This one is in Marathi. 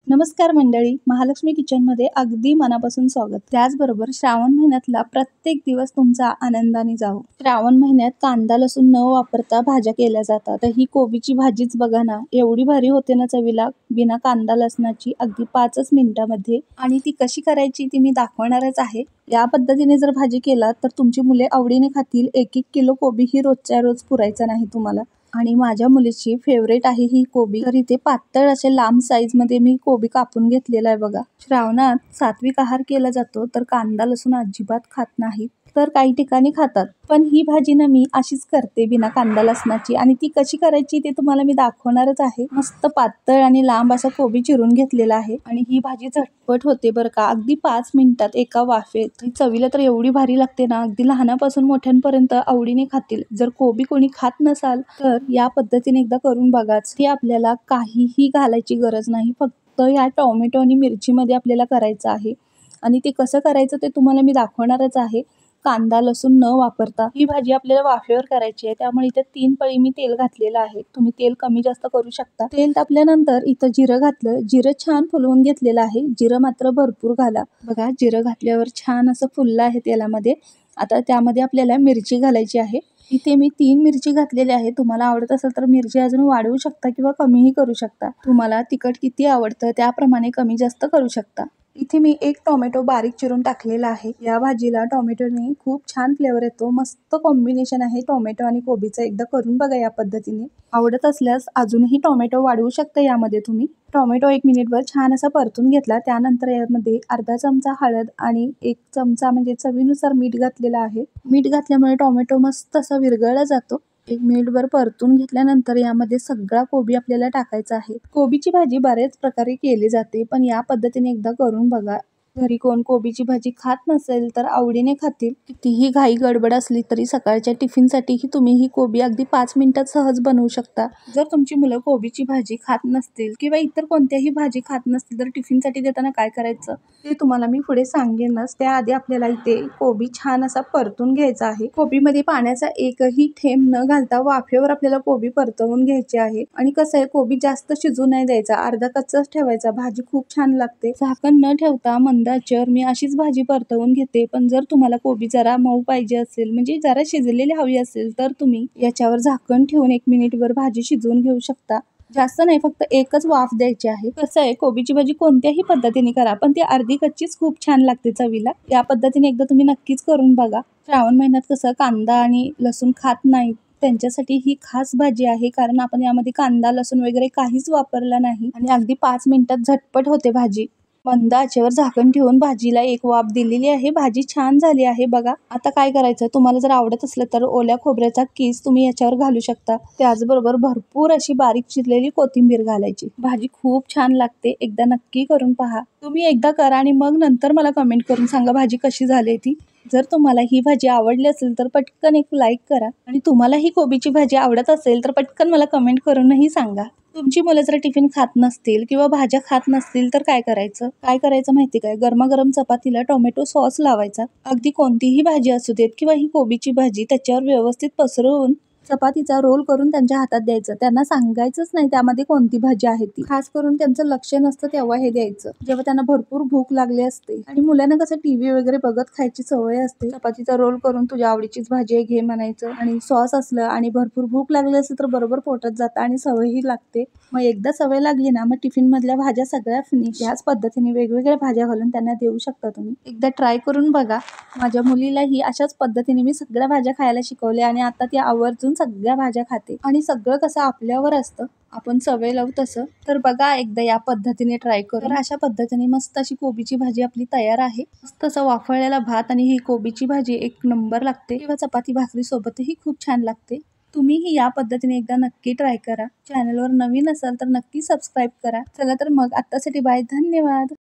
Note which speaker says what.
Speaker 1: नमस्कार मंडळी, महालक्ष्मी किचनमध्ये अगदी मनापासून स्वागत. त्याचबरोबर श्रावण महिन्यातला प्रत्येक दिवस तुमचा आनंदाने जावो. श्रावण महिन्यात कांदा लसूण न वापरता भाज्या केल्या जातात. तर ही कोबीची भाजीच बघा ना, एवढी भारी होते ना चवीला, बिना कांदा लसणाची, अगदी 5च मिनिटामध्ये. आणि ती कशी करायची ती मी दाखवणारच आहे. या पद्धतीने जर भाजी केला तर तुमची मुले आवडीने खातील. 1-1 किलो कोबी ही रोजच्या रोज पुरायचा नाही तुम्हाला. आणि माझ्या मुलीची फेवरेट आहे ही कोबी. तर इथे पातळ असे लांब साईज मध्ये मी कोबी कापून घेतलेला आहे बघा. श्रावणात सात्विक आहार केला जातो तर कांदा लसूण अजिबात खात नाहीत, तर काही ठिकाणी खातात. पण ही भाजी ना मी अशीच करते बिना कांदा लसणाची, आणि ती कशी करायची ते तुम्हाला मी दाखवणारच आहे. मस्त पातळ आणि लांब असा कोबी चिरून घेतलेला आहे. आणि ही भाजी झटपट होते बरं का, अगदी 5 मिनिटात एका वाफेत. ही चवीला तर एवढी भारी लागते ना, अगदी लहानापासून मोठ्यांपर्यंत आवडीने खातील. जर कोबी कोणी खात नसाल तर या पद्धतीने एकदा करून बघाच. ती आपल्याला काहीही घालायची गरज नाही, फक्त या टोमॅटो आणि मिरचीमध्ये आपल्याला करायचं आहे. आणि ते कसं करायचं ते तुम्हाला मी दाखवणारच आहे. कांदा लसूण न वापरता ही भाजी आपल्याला वाफेवर करायची आहे, त्यामुळे इथे 3 पळी मी तेल घातलेलं आहे. तुम्ही तेल कमी जास्त करू शकता. तेल तापल्यानंतर इथं जिरं घातलं. जिरं छान फुलवून घेतलेलं आहे. जिरं मात्र भरपूर घाला. बघा, जिरं घातल्यावर छान असं फुललं आहे तेलामध्ये. आता त्यामध्ये आपल्याला मिरची घालायची आहे. इथे मी 3 मिरची घातलेली आहे. तुम्हाला आवडत असेल तर मिरची अजून वाढवू शकता किंवा कमीही करू शकता. तुम्हाला तिखट किती आवडतं त्याप्रमाणे कमी जास्त करू शकता. इथे मी 1 टोमॅटो बारीक चिरून टाकलेला आहे. या भाजीला टोमॅटोने खूप छान फ्लेवर येतो. मस्त कॉम्बिनेशन आहे टोमॅटो आणि कोबीचं. एकदा करून बघा या पद्धतीने. आवडत असल्यास अजूनही टोमॅटो वाढवू शकता यामध्ये तुम्ही. टोमॅटो 1 मिनिटभर छान असा परतून घेतला. त्यानंतर यामध्ये अर्धा चमचा हळद आणि 1 चमचा म्हणजे चवीनुसार मीठ घातलेलं आहे. मीठ घातल्यामुळे टोमॅटो मस्त असा विरघळला जातो. 1 मिनिटभर परतून घेतल्यानंतर यामध्ये सगळा कोबी आपल्याला टाकायचा आहे. कोबीची भाजी बऱ्याच प्रकारे केली जाते, पण या पद्धतीने एकदा करून बघा. घरी कोण कोबीची भाजी खात नसेल तर आवडीने खातील. कितीही घाई गडबड असली तरी सकाळच्या टिफिनसाठीही तुम्ही ही कोबी अगदी 5 मिनिटात सहज बनवू शकता. जर तुमची मुलं कोबीची भाजी खात नसतील किंवा इतर कोणत्याही भाजी खात नसतील तर टिफिनसाठी देताना काय करायचं ते तुम्हाला मी पुढे सांगेनच. त्याआधी आपल्याला इथे कोबी छान असा परतून घ्यायचा आहे. कोबीमध्ये पाण्याचा एकही थेंब न घालता वाफेवर आपल्याला कोबी परतवून घ्यायची आहे. आणि कसं आहे, कोबी जास्त शिजू नाही द्यायचा, अर्धा कच्चाच ठेवायचा. भाजी खूप छान लागते. झाकण न ठेवता मंद आचेवर मी अशीच भाजी परतवून घेते. पण जर तुम्हाला कोबी जरा मऊ पाहिजे असेल, म्हणजे जरा शिजलेली हवी असेल, तर तुम्ही याच्यावर झाकण ठेवून 1 मिनिटभर भाजी शिजवून घेऊ शकता. जास्त नाही, फक्त एकच वाफ द्यायची आहे. कसं आहे, कोबीची भाजी कोणत्याही पद्धतीने करा, पण ती अर्धी कच्चीच खूप छान लागते चवीला. या पद्धतीने एकदा तुम्ही नक्कीच करून बघा. श्रावण महिन्यात कसं कांदा आणि लसूण खात नाहीत, त्यांच्यासाठी ही खास भाजी आहे. कारण आपण यामध्ये कांदा लसूण वगैरे काहीच वापरला नाही आणि अगदी 5 मिनिटात झटपट होते भाजी. मंद आचेवर झाकण ठेवून भाजीला 1 वाफ दिलेली आहे. भाजी छान झाली आहे बघा. आता काय करायचं, तुम्हाला जर आवडत असलं तर ओल्या खोबऱ्याचा किस तुम्ही याच्यावर घालू शकता. त्याचबरोबर भरपूर अशी बारीक चिरलेली कोथिंबीर घालायची. भाजी खूप छान लागते. एकदा नक्की करून पहा. तुम्ही एकदा करा आणि मग नंतर मला कमेंट करून सांगा भाजी कशी झाली ती. जर तुम्हाला ही भाजी आवडली असेल तर पटकन एक लाईक करा. आणि तुम्हाला ही कोबीची भाजी आवडत असेल तर पटकन मला कमेंट करूनही सांगा. तुमची मुलं जर टिफिन खात नसतील किंवा भाज्या खात नसतील तर काय करायचं माहिती काय, गरमागरम चपातीला टोमॅटो सॉस लावायचा. अगदी कोणतीही भाजी असू देत किंवा ही कोबीची भाजी, त्याच्यावर व्यवस्थित पसरवून चपातीचा रोल करून त्यांच्या हातात द्यायचं. त्यांना सांगायचंच नाही त्यामध्ये कोणती भाजी आहे ती. खास करून त्यांचं लक्ष नसतं तेव्हा हे द्यायचं, जेव्हा त्यांना भरपूर भूक लागली असते. आणि मुलांना कसं टीव्ही वगैरे बघत खायची सवय असते. चपातीचा रोल करून तुझ्या आवडीचीच भाजी आहे घे म्हणायचं. आणि सॉस असलं आणि भरपूर भूक लागली असेल तर बरोबर पोटात जातं आणि सवयही लागते. मग एकदा सवय लागली ना, मग टिफिन मधल्या भाज्या सगळ्या फिनिश. याच पद्धतीने वेगवेगळ्या भाज्या घालून त्यांना देऊ शकता तुम्ही. एकदा ट्राय करून बघा. माझ्या मुलीलाही अशाच पद्धतीने मी सगळ्या भाज्या खायला शिकवल्या आणि आता ती आवर्जून सगळ्या भाज्या खाते. आणि सगळं कसं आपल्यावर असतं, आपण सवय लावू तसं. तर बघा, एकदा या पद्धतीने ट्राय करून. तर अशा पद्धतीने मस्त अशी कोबीची भाजी आपली तयार आहे. मस्त असं वाफळलेला भात आणि ही कोबीची भाजी 1 नंबर लागते, किंवा चपाती भाकरी सोबतही खूप छान लागते. तुम्हीही या पद्धतीने एकदा नक्की ट्राय करा. चॅनलवर नवीन असाल तर नक्की सबस्क्राईब करा. चला तर मग आत्तासाठी बाय, धन्यवाद.